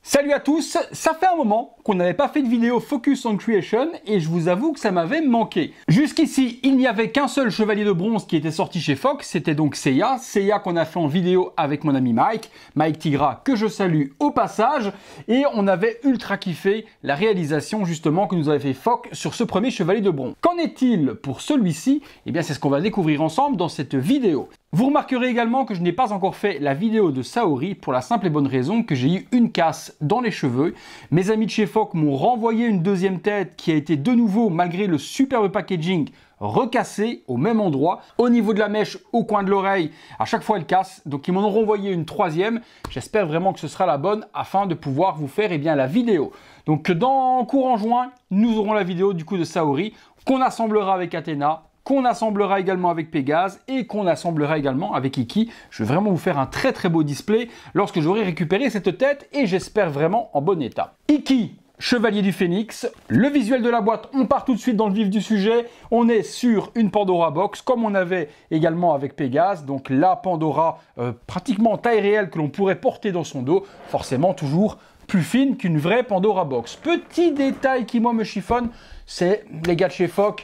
Salut à tous, ça fait un moment qu'on n'avait pas fait de vidéo Focus on Creation et je vous avoue que ça m'avait manqué. Jusqu'ici, il n'y avait qu'un seul chevalier de bronze qui était sorti chez Fox, c'était donc Seiya. Seiya qu'on a fait en vidéo avec mon ami Mike Tigra, que je salue au passage, et on avait ultra kiffé la réalisation justement que nous avait fait Fox sur ce premier chevalier de bronze. Qu'en est-il pour celui-ci? Eh bien c'est ce qu'on va découvrir ensemble dans cette vidéo. Vous remarquerez également que je n'ai pas encore fait la vidéo de Saori pour la simple et bonne raison que j'ai eu une casse dans les cheveux. Mes amis de chez Fox m'ont renvoyé une deuxième tête qui a été de nouveau, malgré le superbe packaging, recassée au même endroit. Au niveau de la mèche, au coin de l'oreille, à chaque fois elle casse. Donc ils m'en ont renvoyé une troisième. J'espère vraiment que ce sera la bonne afin de pouvoir vous faire la vidéo. Donc dans courant juin, nous aurons la vidéo du coup de Saori qu'on assemblera avec Athena, qu'on assemblera également avec Pégase et qu'on assemblera également avec Iki. Je vais vraiment vous faire un très très beau display lorsque j'aurai récupéré cette tête et j'espère vraiment en bon état. Iki, chevalier du phénix. Le visuel de la boîte, on part tout de suite dans le vif du sujet. On est sur une Pandora Box comme on avait également avec Pégase. Donc la Pandora pratiquement taille réelle que l'on pourrait porter dans son dos. Forcément toujours plus fine qu'une vraie Pandora Box. Petit détail qui moi me chiffonne, c'est les gars de chez Fox.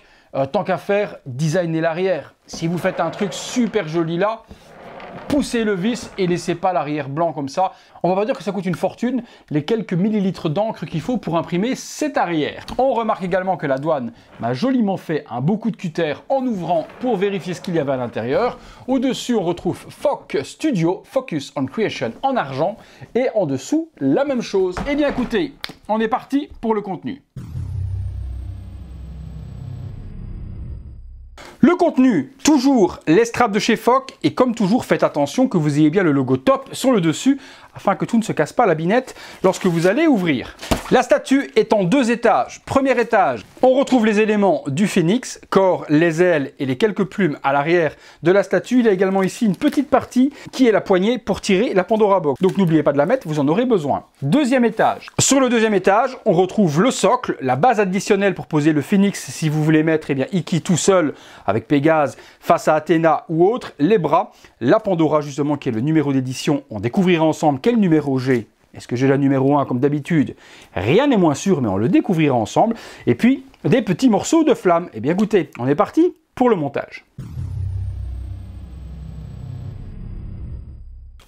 Tant qu'à faire, designer l'arrière. Si vous faites un truc super joli là, poussez le vis et laissez pas l'arrière blanc comme ça. On va pas dire que ça coûte une fortune, les quelques millilitres d'encre qu'il faut pour imprimer cet arrière. On remarque également que la douane m'a joliment fait un beau coup de cutter en ouvrant pour vérifier ce qu'il y avait à l'intérieur. Au-dessus, on retrouve Fox Studio, Focus on Creation en argent. Et en dessous, la même chose. Eh bien écoutez, on est parti pour le contenu. Le contenu, toujours les straps de chez Fox et comme toujours faites attention que vous ayez bien le logo top sur le dessus afin que tout ne se casse pas la binette lorsque vous allez ouvrir. La statue est en deux étages. Premier étage, on retrouve les éléments du phénix, corps, les ailes et les quelques plumes à l'arrière de la statue. Il y a également ici une petite partie qui est la poignée pour tirer la Pandora Box. Donc n'oubliez pas de la mettre, vous en aurez besoin. Deuxième étage. Sur le deuxième étage, on retrouve le socle, la base additionnelle pour poser le phénix si vous voulez mettre Iki tout seul avec Pégase face à Athéna ou autre, les bras, la Pandora justement qui est le numéro d'édition. On découvrira ensemble quel numéro j'ai. Est-ce que j'ai la numéro 1 comme d'habitude? Rien n'est moins sûr, mais on le découvrira ensemble. Et puis, des petits morceaux de flamme. Eh bien écoutez, on est parti pour le montage.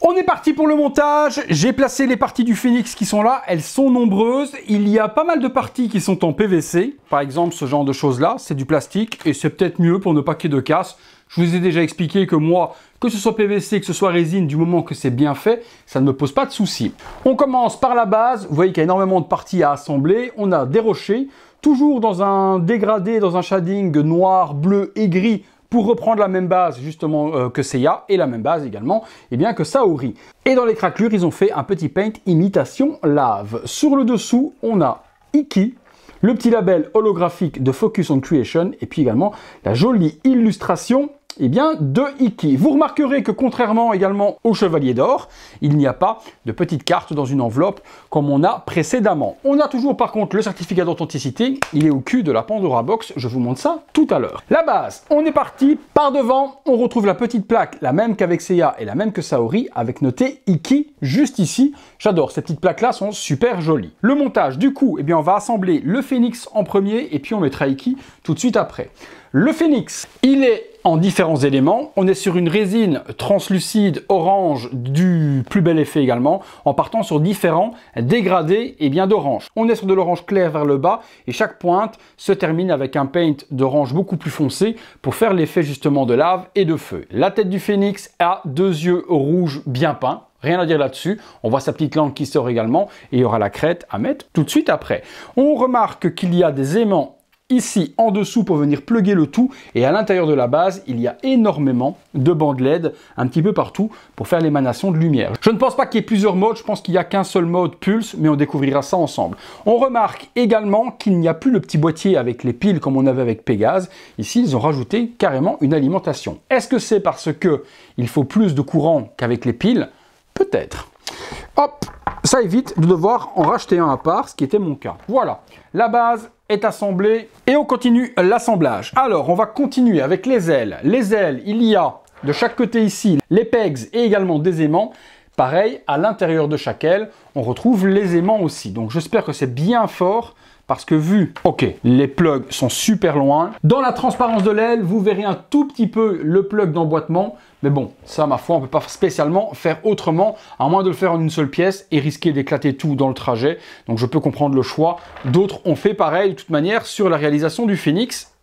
On est parti pour le montage, j'ai placé les parties du phénix qui sont là, elles sont nombreuses, il y a pas mal de parties qui sont en PVC, par exemple ce genre de choses là, c'est du plastique et c'est peut-être mieux pour ne pas qu'il y ait de casse. Je vous ai déjà expliqué que moi, que ce soit PVC, que ce soit résine, du moment que c'est bien fait, ça ne me pose pas de soucis. On commence par la base, vous voyez qu'il y a énormément de parties à assembler, on a des rochers, toujours dans un dégradé, dans un shading noir, bleu et gris, pour reprendre la même base justement que Seiya et la même base également que Saori. Et dans les craquelures, ils ont fait un petit paint imitation lave. Sur le dessous, on a Iki, le petit label holographique de Focus on Creation et puis également la jolie illustration de Iki. Vous remarquerez que contrairement également au Chevalier d'Or, il n'y a pas de petite carte dans une enveloppe comme on a précédemment. On a toujours par contre le certificat d'authenticité, il est au cul de la Pandora Box, je vous montre ça tout à l'heure. La base, on est parti, par devant, on retrouve la petite plaque, la même qu'avec Seiya et la même que Saori, avec noté Iki juste ici. J'adore, ces petites plaques là sont super jolies. Le montage, du coup, on va assembler le phénix en premier et puis on mettra Iki tout de suite après. Le phénix, il est en différents éléments. On est sur une résine translucide orange du plus bel effet également, en partant sur différents dégradés d'orange. On est sur de l'orange clair vers le bas et chaque pointe se termine avec un paint d'orange beaucoup plus foncé pour faire l'effet justement de lave et de feu. La tête du phénix a deux yeux rouges bien peints. Rien à dire là-dessus, on voit sa petite langue qui sort également et il y aura la crête à mettre tout de suite après. On remarque qu'il y a des aimants ici en dessous pour venir plugger le tout et à l'intérieur de la base il y a énormément de bandes LED un petit peu partout pour faire l'émanation de lumière. Je ne pense pas qu'il y ait plusieurs modes, je pense qu'il n'y a qu'un seul mode pulse mais on découvrira ça ensemble. On remarque également qu'il n'y a plus le petit boîtier avec les piles comme on avait avec Pégase. Ici ils ont rajouté carrément une alimentation. Est-ce que c'est parce que il faut plus de courant qu'avec les piles? Peut-être. Hop, ça évite de devoir en racheter un à part, ce qui était mon cas. Voilà, la base est assemblée et on continue l'assemblage. Alors, on va continuer avec les ailes. Les ailes, il y a de chaque côté ici les pegs et également des aimants. Pareil, à l'intérieur de chaque aile, on retrouve les aimants aussi. Donc j'espère que c'est bien fort parce que vu, ok, les plugs sont super loin. Dans la transparence de l'aile, vous verrez un tout petit peu le plug d'emboîtement. Mais bon, ça, ma foi, on ne peut pas spécialement faire autrement, à moins de le faire en une seule pièce et risquer d'éclater tout dans le trajet. Donc je peux comprendre le choix. D'autres ont fait pareil, de toute manière, sur la réalisation du Phoenix.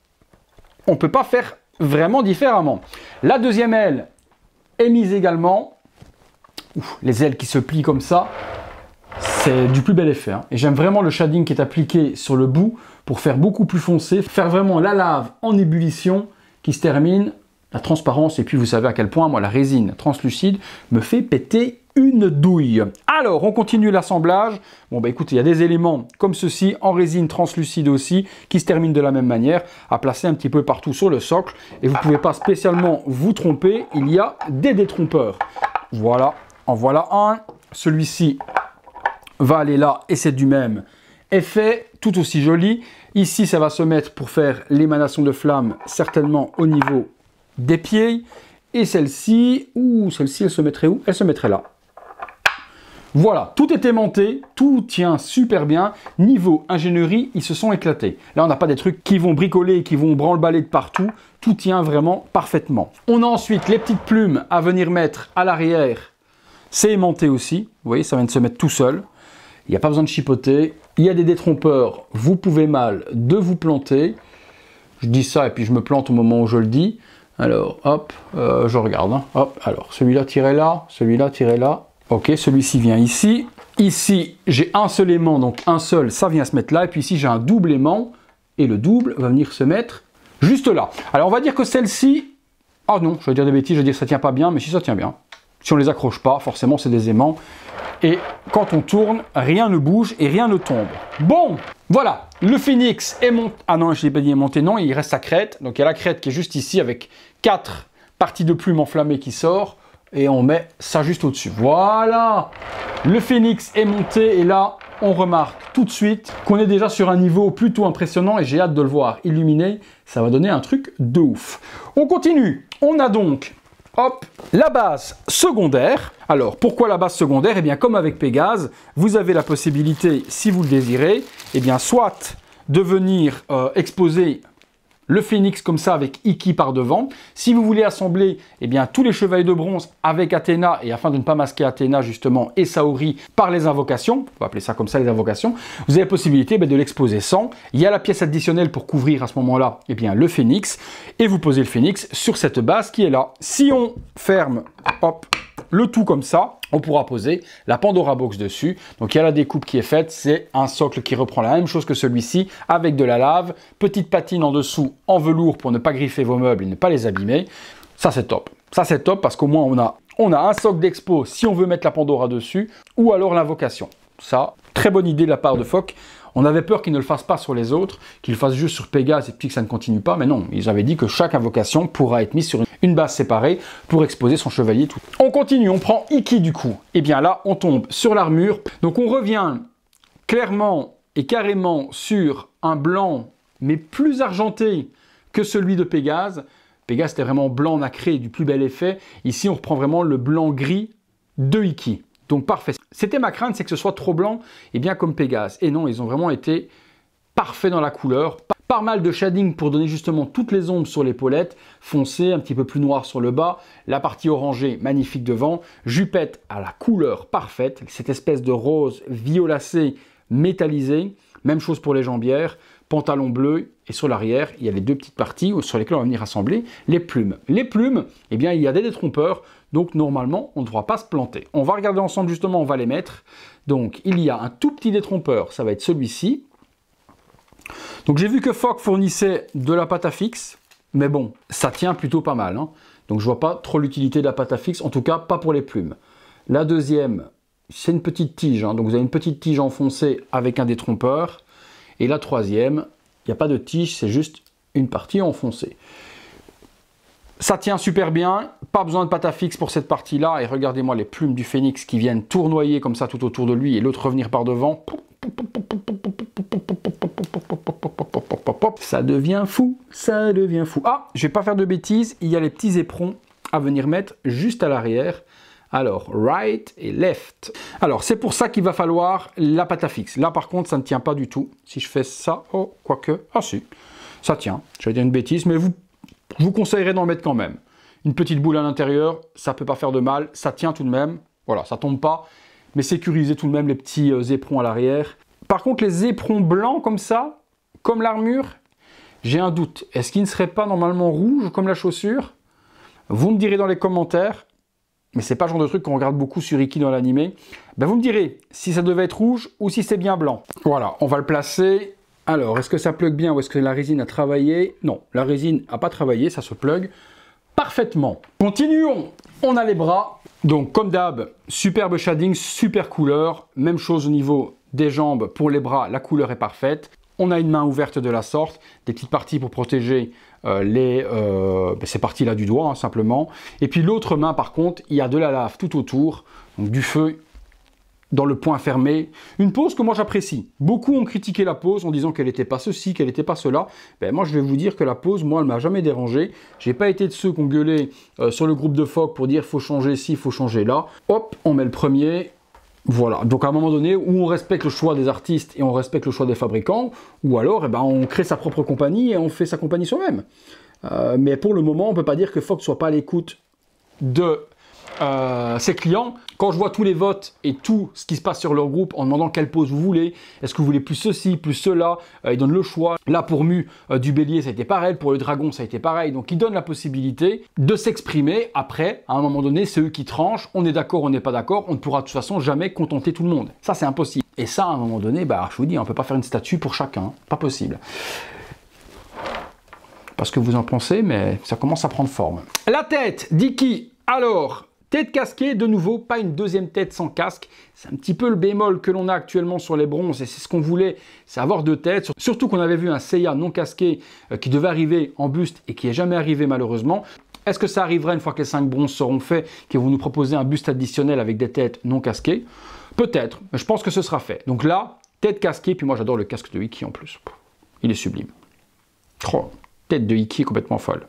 On ne peut pas faire vraiment différemment. La deuxième aile est mise également. Ouf, les ailes qui se plient comme ça, c'est du plus bel effet. Hein. Et j'aime vraiment le shading qui est appliqué sur le bout pour faire beaucoup plus foncé, faire vraiment la lave en ébullition qui se termine, la transparence, et puis vous savez à quel point moi la résine translucide me fait péter une douille. Alors on continue l'assemblage. Bon bah écoutez, il y a des éléments comme ceci en résine translucide aussi qui se terminent de la même manière à placer un petit peu partout sur le socle, et vous ne pouvez pas spécialement vous tromper, il y a des détrompeurs. Voilà. En voilà un, celui-ci va aller là et c'est du même effet, tout aussi joli. Ici, ça va se mettre pour faire l'émanation de flamme, certainement au niveau des pieds. Et celle-ci, celle-ci, elle se mettrait où? Elle se mettrait là. Voilà, tout est aimanté, tout tient super bien. Niveau ingénierie, ils se sont éclatés. Là, on n'a pas des trucs qui vont bricoler et qui vont branle-baller de partout. Tout tient vraiment parfaitement. On a ensuite les petites plumes à venir mettre à l'arrière. C'est aimanté aussi, vous voyez, ça vient de se mettre tout seul. Il n'y a pas besoin de chipoter. Il y a des détrompeurs, vous pouvez mal de vous planter. Je dis ça et puis je me plante au moment où je le dis. Alors, hop, je regarde. Hein. Hop, alors, celui-là, tirez là, celui-là, tirez là. Ok, celui-ci vient ici. Ici, j'ai un seul aimant, donc un seul, ça vient se mettre là. Et puis ici, j'ai un double aimant. Et le double va venir se mettre juste là. Alors, on va dire que celle-ci... Ah non, je vais dire des bêtises, je vais dire que ça ne tient pas bien, mais si ça tient bien. Si on ne les accroche pas, forcément c'est des aimants. Et quand on tourne, rien ne bouge et rien ne tombe. Bon, voilà, le Phoenix est monté. Ah non, je ne l'ai pas dit monté, non, il reste sa crête. Donc il y a la crête qui est juste ici avec 4 parties de plumes enflammées qui sortent. Et on met ça juste au-dessus. Voilà, le Phoenix est monté et là, on remarque tout de suite qu'on est déjà sur un niveau plutôt impressionnant et j'ai hâte de le voir illuminé. Ça va donner un truc de ouf. On continue. On a donc... Hop, la base secondaire. Alors, pourquoi la base secondaire? Eh bien, comme avec Pégase, vous avez la possibilité, si vous le désirez, eh bien, soit de venir exposer le Phoenix comme ça avec Iki par devant. Si vous voulez assembler eh bien, tous les chevaliers de bronze avec Athéna, et afin de ne pas masquer Athéna justement et Saori par les invocations, on va appeler ça comme ça les invocations, vous avez la possibilité de l'exposer sans. Il y a la pièce additionnelle pour couvrir à ce moment-là eh bien, le Phoenix, et vous posez le Phoenix sur cette base qui est là. Si on ferme hop, le tout comme ça, on pourra poser la Pandora Box dessus. Donc il y a la découpe qui est faite, c'est un socle qui reprend la même chose que celui-ci, avec de la lave, petite patine en dessous en velours pour ne pas griffer vos meubles et ne pas les abîmer. Ça c'est top. Ça c'est top parce qu'au moins on a un socle d'expo si on veut mettre la Pandora dessus, ou alors l'invocation. Ça, très bonne idée de la part de Fock. On avait peur qu'ils ne le fassent pas sur les autres, qu'ils le fassent juste sur Pégase et puis que ça ne continue pas, mais non, ils avaient dit que chaque invocation pourra être mise sur une base séparée pour exposer son chevalier tout. On continue, on prend Iki du coup. Et bien là, on tombe sur l'armure. Donc on revient clairement et carrément sur un blanc, mais plus argenté que celui de Pégase. Pégase, c'était vraiment blanc nacré, du plus bel effet. Ici, on reprend vraiment le blanc-gris de Iki. Donc parfait. C'était ma crainte, c'est que ce soit trop blanc, et bien comme Pégase. Et non, ils ont vraiment été parfaits dans la couleur. Pas mal de shading pour donner justement toutes les ombres sur l'épaulette, foncé, un petit peu plus noir sur le bas, la partie orangée magnifique devant, jupette à la couleur parfaite, cette espèce de rose violacé métallisé, même chose pour les jambières, pantalon bleu, et sur l'arrière, il y a les deux petites parties sur lesquelles on va venir assembler les plumes. Les plumes, eh bien, il y a des détrompeurs, donc normalement, on ne devra pas se planter. On va regarder ensemble justement, on va les mettre. Donc, il y a un tout petit détrompeur, ça va être celui-ci. Donc, j'ai vu que Fock fournissait de la pâte à fixe, mais bon, ça tient plutôt pas mal. Hein. Donc, je vois pas trop l'utilité de la pâte à fixe, en tout cas, pas pour les plumes. La deuxième, c'est une petite tige. Hein. Donc, vous avez une petite tige enfoncée avec un détrompeur. Et la troisième, il n'y a pas de tige, c'est juste une partie enfoncée. Ça tient super bien, pas besoin de pâte à fixe pour cette partie-là. Et regardez-moi les plumes du Phénix qui viennent tournoyer comme ça tout autour de lui et l'autre revenir par devant. Ça devient fou, ça devient fou. Ah, je vais pas faire de bêtises, il y a les petits éperons à venir mettre juste à l'arrière Alors, right et left. Alors, c'est pour ça qu'il va falloir la pâte à fixe. Là, par contre, ça ne tient pas du tout. Si je fais ça, oh, quoique, ah si, ça tient. J'allais dire une bêtise, mais je vous conseillerais d'en mettre quand même. Une petite boule à l'intérieur, ça ne peut pas faire de mal, ça tient tout de même. Voilà, ça tombe pas, mais sécurisez tout de même les petits éperons à l'arrière. Par contre, les éperons blancs comme ça, comme l'armure, j'ai un doute. Est-ce qu'ils ne seraient pas normalement rouges comme la chaussure? Vous me direz dans les commentaires. Mais c'est pas le genre de truc qu'on regarde beaucoup sur Iki dans l'animé. Ben vous me direz si ça devait être rouge ou si c'est bien blanc. Voilà, on va le placer. Alors, est-ce que ça plug bien ou est-ce que la résine a travaillé? Non, la résine n'a pas travaillé, ça se plug parfaitement. Continuons. On a les bras. Donc, comme d'hab, superbe shading, super couleur. Même chose au niveau des jambes. Pour les bras, la couleur est parfaite. On a une main ouverte de la sorte, des petites parties pour protéger ces parties-là du doigt, hein, simplement. Et puis l'autre main, par contre, il y a de la lave tout autour, donc du feu dans le point fermé. Une pose que moi j'apprécie. Beaucoup ont critiqué la pose en disant qu'elle n'était pas ceci, qu'elle n'était pas cela. Ben, moi je vais vous dire que la pose, moi, elle m'a jamais dérangé. J'ai pas été de ceux qui ont gueulé sur le groupe de Fok pour dire faut changer ci, faut changer là. Hop, on met le premier. Voilà, donc à un moment donné où on respecte le choix des artistes et on respecte le choix des fabricants, ou alors on crée sa propre compagnie et on fait sa compagnie soi-même. Mais pour le moment, on ne peut pas dire que Fok ne soit pas à l'écoute de ses clients. Quand je vois tous les votes et tout ce qui se passe sur leur groupe en demandant quelle pose vous voulez, est-ce que vous voulez plus ceci, plus cela, ils donnent le choix. Là pour Mu du bélier ça a été pareil, pour le dragon ça a été pareil, donc ils donnent la possibilité de s'exprimer. Après, à un moment donné, c'est eux qui tranchent, on est d'accord, on n'est pas d'accord, on ne pourra de toute façon jamais contenter tout le monde. Ça c'est impossible. Et ça, à un moment donné, je vous dis, on ne peut pas faire une statue pour chacun, pas possible. Pas ce que vous en pensez, mais ça commence à prendre forme. La tête d'Iki, alors... Tête casquée, de nouveau, pas une deuxième tête sans casque. C'est un petit peu le bémol que l'on a actuellement sur les bronzes et c'est ce qu'on voulait, c'est avoir deux têtes. Surtout qu'on avait vu un Seiya non casqué qui devait arriver en buste et qui n'est jamais arrivé malheureusement. Est-ce que ça arrivera une fois que les 5 bronzes seront faits, qu'ils vont nous proposer un buste additionnel avec des têtes non casquées? Peut-être, mais je pense que ce sera fait. Donc là, tête casquée, puis moi j'adore le casque de Iki en plus. Il est sublime. Oh, tête de Iki est complètement folle.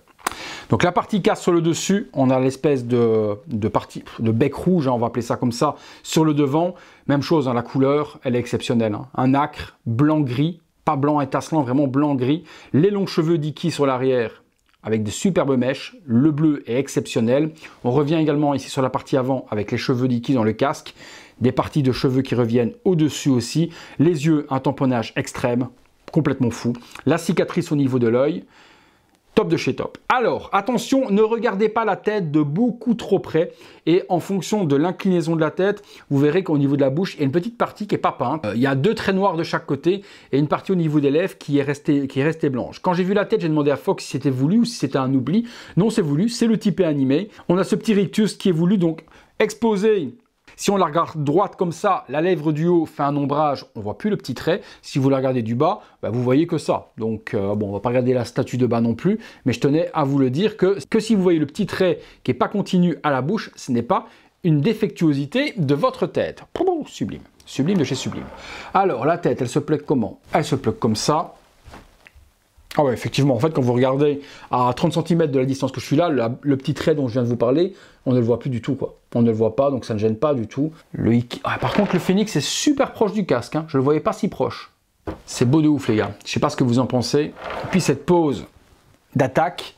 Donc la partie casse sur le dessus, on a l'espèce de partie de bec rouge, hein, on va appeler ça comme ça, sur le devant. Même chose, hein, la couleur, elle est exceptionnelle. Hein. Un acre blanc-gris, pas blanc étincelant, vraiment blanc-gris. Les longs cheveux d'Iki sur l'arrière, avec des superbes mèches. Le bleu est exceptionnel. On revient également ici sur la partie avant, avec les cheveux d'Iki dans le casque. Des parties de cheveux qui reviennent au-dessus aussi. Les yeux, un tamponnage extrême, complètement fou. La cicatrice au niveau de l'œil. Top de chez top. Alors, attention, ne regardez pas la tête de beaucoup trop près. Et en fonction de l'inclinaison de la tête, vous verrez qu'au niveau de la bouche, il y a une petite partie qui n'est pas peinte. Il y a 2 traits noirs de chaque côté et une partie au niveau des lèvres qui est restée blanche. Quand j'ai vu la tête, j'ai demandé à Fox si c'était voulu ou si c'était un oubli. Non, c'est voulu, c'est le typé animé. On a ce petit rictus qui est voulu, donc exposé. Si on la regarde droite comme ça, la lèvre du haut fait un ombrage, on ne voit plus le petit trait. Si vous la regardez du bas, vous voyez que ça. Donc, bon, on ne va pas regarder la statue de bas non plus, mais je tenais à vous le dire que si vous voyez le petit trait qui n'est pas continu à la bouche, ce n'est pas une défectuosité de votre tête. Sublime. Sublime de chez Sublime. Alors, la tête, elle se plaque comment? Elle se plaque comme ça. Ah ouais, effectivement, en fait, quand vous regardez à 30 cm de la distance que je suis là, le petit trait dont je viens de vous parler, on ne le voit plus du tout, quoi. On ne le voit pas, donc ça ne gêne pas du tout. Par contre, le Phoenix est super proche du casque, hein. Je ne le voyais pas si proche. C'est beau de ouf, les gars. Je ne sais pas ce que vous en pensez. Et puis cette pose d'attaque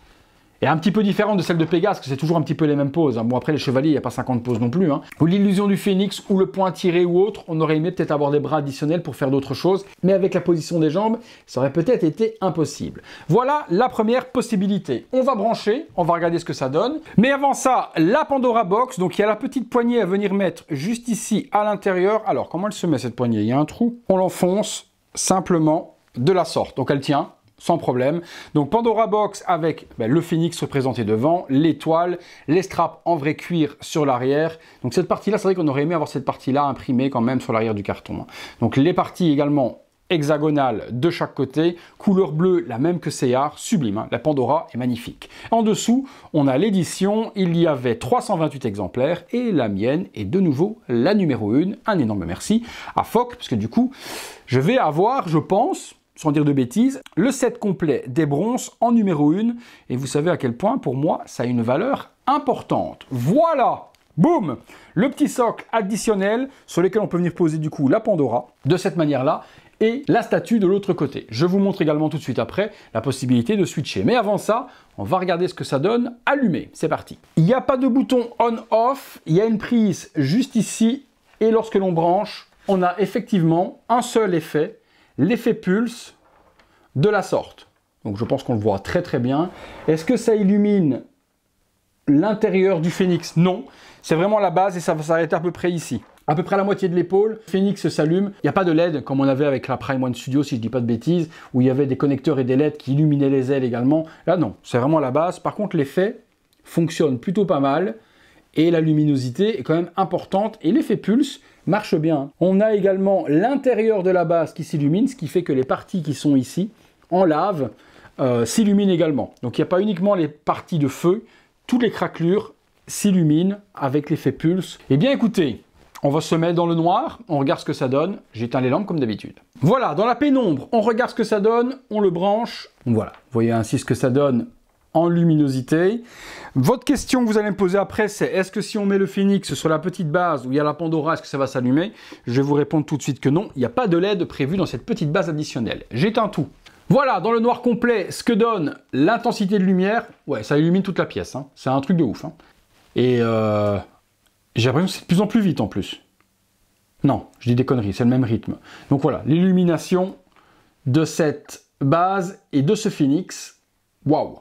est un petit peu différente de celle de Pégase, parce que c'est toujours un petit peu les mêmes poses. Bon, après, les chevaliers, il n'y a pas 50 poses non plus. Hein. Ou l'illusion du phénix, ou le point tiré ou autre, on aurait aimé peut-être avoir des bras additionnels pour faire d'autres choses. Mais avec la position des jambes, ça aurait peut-être été impossible. Voilà la première possibilité. On va brancher, on va regarder ce que ça donne. Mais avant ça, la Pandora Box. Donc, il y a la petite poignée à venir mettre juste ici, à l'intérieur. Alors, comment elle se met, cette poignée? Il y a un trou. On l'enfonce simplement de la sorte. Donc, elle tient. Sans problème. Donc Pandora Box avec le phénix représenté devant, l'étoile, les straps en vrai cuir sur l'arrière. Donc cette partie-là, c'est vrai qu'on aurait aimé avoir cette partie-là imprimée quand même sur l'arrière du carton. Donc les parties également hexagonales de chaque côté, couleur bleue, la même que Seiya, sublime, hein. La Pandora est magnifique. En dessous, on a l'édition, il y avait 328 exemplaires et la mienne est de nouveau la numéro 1. Un énorme merci à Fok, parce que du coup, je vais avoir, je pense, sans dire de bêtises, le set complet des bronzes en numéro 1. Et vous savez à quel point, pour moi, ça a une valeur importante. Voilà Boum! Le petit socle additionnel sur lequel on peut venir poser du coup la Pandora de cette manière-là et la statue de l'autre côté. Je vous montre également tout de suite après la possibilité de switcher. Mais avant ça, on va regarder ce que ça donne allumé. C'est parti. Il n'y a pas de bouton on-off, il y a une prise juste ici et lorsque l'on branche, on a effectivement un seul effet, l'effet pulse de la sorte. Donc je pense qu'on le voit très très bien. Est-ce que ça illumine l'intérieur du Phénix? Non. C'est vraiment la base et ça va s'arrêter à peu près ici. À peu près à la moitié de l'épaule, Phénix s'allume. Il n'y a pas de LED comme on avait avec la Prime One Studio, si je ne dis pas de bêtises, où il y avait des connecteurs et des LED qui illuminaient les ailes également. Là non, c'est vraiment la base. Par contre, l'effet fonctionne plutôt pas mal et la luminosité est quand même importante et l'effet pulse marche bien. On a également l'intérieur de la base qui s'illumine, ce qui fait que les parties qui sont ici, en lave, s'illuminent également. Donc il n'y a pas uniquement les parties de feu, toutes les craquelures s'illuminent avec l'effet pulse. Eh bien écoutez, on va se mettre dans le noir, on regarde ce que ça donne. J'éteins les lampes comme d'habitude. Voilà, dans la pénombre, on regarde ce que ça donne, on le branche. Voilà, vous voyez ainsi ce que ça donne en luminosité. Votre question que vous allez me poser après, c'est est-ce que si on met le Phénix sur la petite base où il y a la Pandora, est-ce que ça va s'allumer? Je vais vous répondre tout de suite que non. Il n'y a pas de LED prévu dans cette petite base additionnelle. J'éteins tout. Voilà, dans le noir complet, ce que donne l'intensité de lumière. Ouais, ça illumine toute la pièce. Hein. C'est un truc de ouf. Hein. Et j'ai l'impression que c'est de plus en plus vite en plus. Non, je dis des conneries, c'est le même rythme. Donc voilà, l'illumination de cette base et de ce Phénix. Waouh!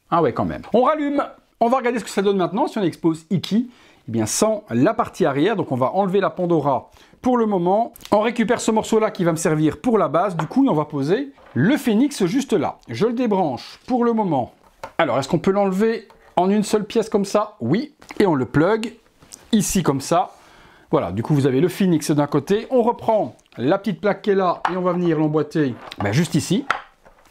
Ah ouais, quand même. On rallume. On va regarder ce que ça donne maintenant si on expose Iki. Eh bien, sans la partie arrière. Donc on va enlever la Pandora pour le moment. On récupère ce morceau-là qui va me servir pour la base. Du coup, on va poser le Phénix juste là. Je le débranche pour le moment. Alors, est-ce qu'on peut l'enlever en une seule pièce comme ça? Oui. Et on le plug ici comme ça. Voilà, du coup, vous avez le Phénix d'un côté. On reprend la petite plaque qui est là et on va venir l'emboîter juste ici.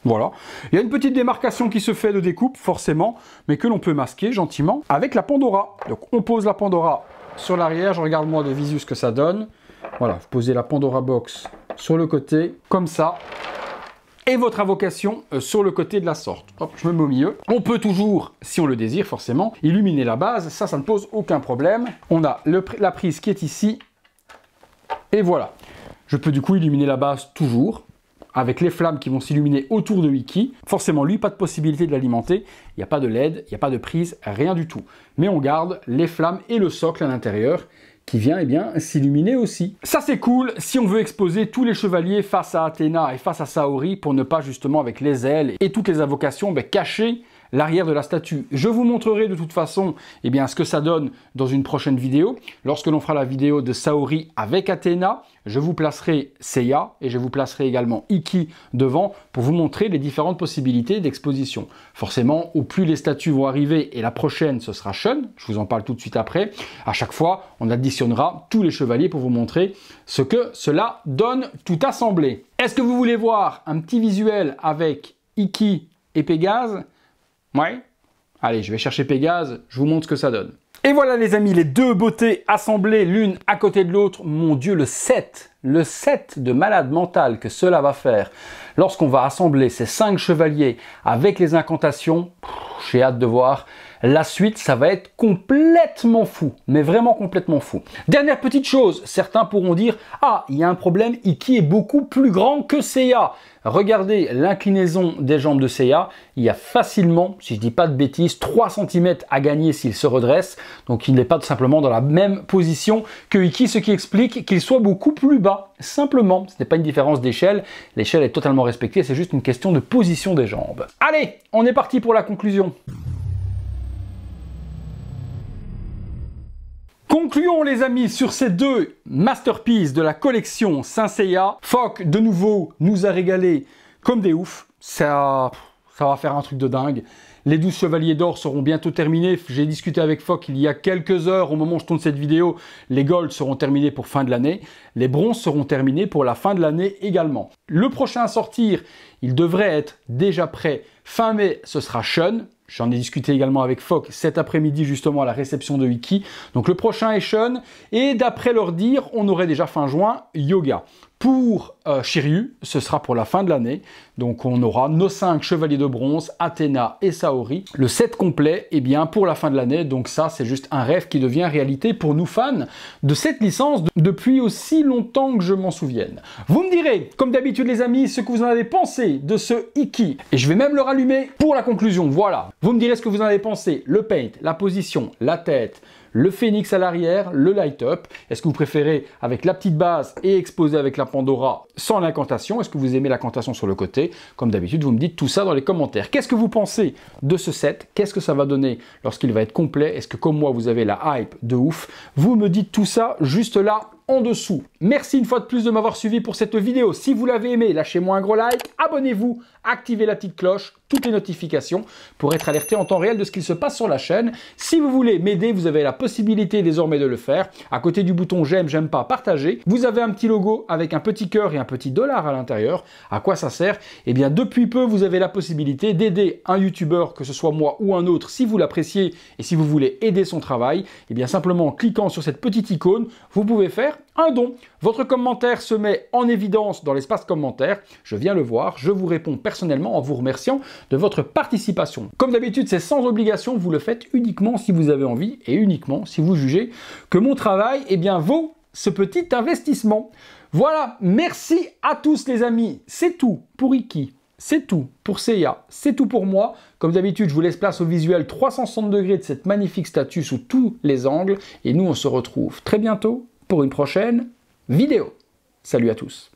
Voilà. Il y a une petite démarcation qui se fait de découpe, forcément, mais que l'on peut masquer gentiment avec la Pandora. Donc, on pose la Pandora sur l'arrière. Je regarde moi de visu ce que ça donne. Voilà, vous posez la Pandora Box sur le côté, comme ça. Et votre invocation sur le côté de la sorte. Hop, je me mets au milieu. On peut toujours, si on le désire forcément, illuminer la base. Ça ne pose aucun problème. On a la prise qui est ici. Et voilà. Je peux du coup illuminer la base toujours, avec les flammes qui vont s'illuminer autour de Iki. Forcément, lui, pas de possibilité de l'alimenter. Il n'y a pas de LED, il n'y a pas de prise, rien du tout. Mais on garde les flammes et le socle à l'intérieur, qui vient s'illuminer aussi. Ça c'est cool si on veut exposer tous les chevaliers face à Athéna et face à Saori pour ne pas justement avec les ailes et toutes les invocations cacher l'arrière de la statue. Je vous montrerai de toute façon ce que ça donne dans une prochaine vidéo. Lorsque l'on fera la vidéo de Saori avec Athéna, je vous placerai Seiya et je vous placerai également Iki devant pour vous montrer les différentes possibilités d'exposition. Forcément, au plus les statues vont arriver et la prochaine ce sera Shun, je vous en parle tout de suite après. À chaque fois, on additionnera tous les chevaliers pour vous montrer ce que cela donne tout assemblé. Est-ce que vous voulez voir un petit visuel avec Iki et Pégase? Ouais. Allez, je vais chercher Pégase, je vous montre ce que ça donne. Et voilà les amis, les deux beautés assemblées l'une à côté de l'autre. Mon Dieu, le set de malade mental que cela va faire lorsqu'on va assembler ces 5 chevaliers avec les incantations. J'ai hâte de voir. La suite, ça va être complètement fou, mais vraiment complètement fou. Dernière petite chose, certains pourront dire « Ah, il y a un problème, Iki est beaucoup plus grand que Seiya ». Regardez l'inclinaison des jambes de Seiya, il y a facilement, si je ne dis pas de bêtises, 3 cm à gagner s'il se redresse. Donc il n'est pas tout simplement dans la même position que Iki, ce qui explique qu'il soit beaucoup plus bas. Simplement, ce n'est pas une différence d'échelle, l'échelle est totalement respectée, c'est juste une question de position des jambes. Allez, on est parti pour la conclusion. Concluons les amis sur ces deux masterpieces de la collection Saint Seiya. Fok de nouveau nous a régalé comme des oufs. Ça va faire un truc de dingue. Les 12 chevaliers d'or seront bientôt terminés. J'ai discuté avec Fok il y a quelques heures. Au moment où je tourne cette vidéo, les golds seront terminés pour fin de l'année. Les bronzes seront terminés pour la fin de l'année également. Le prochain à sortir, il devrait être déjà prêt. Fin mai, ce sera Shun. J'en ai discuté également avec Fok cet après-midi justement à la réception de Iki. Donc le prochain est Shun. Et d'après leur dire, on aurait déjà fin juin Yoga. Pour Shiryu, ce sera pour la fin de l'année. Donc on aura nos 5 chevaliers de bronze, Athéna et Saori. Le set complet, eh bien pour la fin de l'année. Donc ça, c'est juste un rêve qui devient réalité pour nous fans de cette licence depuis aussi longtemps que je m'en souvienne. Vous me direz, comme d'habitude les amis, ce que vous en avez pensé de ce Iki. Et je vais même le rallumer pour la conclusion. Voilà. Vous me direz ce que vous en avez pensé. Le paint, la position, la tête, le phénix à l'arrière, le light up. Est-ce que vous préférez avec la petite base et exposé avec la Pandora sans l'incantation? Est-ce que vous aimez l'incantation sur le côté? Comme d'habitude, vous me dites tout ça dans les commentaires. Qu'est-ce que vous pensez de ce set? Qu'est-ce que ça va donner lorsqu'il va être complet? Est-ce que comme moi, vous avez la hype de ouf? Vous me dites tout ça juste là en dessous. Merci une fois de plus de m'avoir suivi pour cette vidéo. Si vous l'avez aimé, lâchez-moi un gros like, abonnez-vous, activez la petite cloche, toutes les notifications pour être alerté en temps réel de ce qu'il se passe sur la chaîne. Si vous voulez m'aider, vous avez la possibilité désormais de le faire. À côté du bouton j'aime, j'aime pas, partager, vous avez un petit logo avec un petit cœur et un petit dollar à l'intérieur. À quoi ça sert? Eh bien, depuis peu, vous avez la possibilité d'aider un youtubeur, que ce soit moi ou un autre, si vous l'appréciez et si vous voulez aider son travail. Eh bien, simplement en cliquant sur cette petite icône, vous pouvez faire un don. Votre commentaire se met en évidence dans l'espace commentaire. Je viens le voir, je vous réponds personnellement en vous remerciant de votre participation. Comme d'habitude, c'est sans obligation, vous le faites uniquement si vous avez envie et uniquement si vous jugez que mon travail, eh bien, vaut ce petit investissement. Voilà, merci à tous les amis. C'est tout pour Iki. C'est tout pour Seiya, c'est tout pour moi. Comme d'habitude, je vous laisse place au visuel 360 degrés de cette magnifique statue sous tous les angles. Et nous, on se retrouve très bientôt pour une prochaine vidéo. Salut à tous.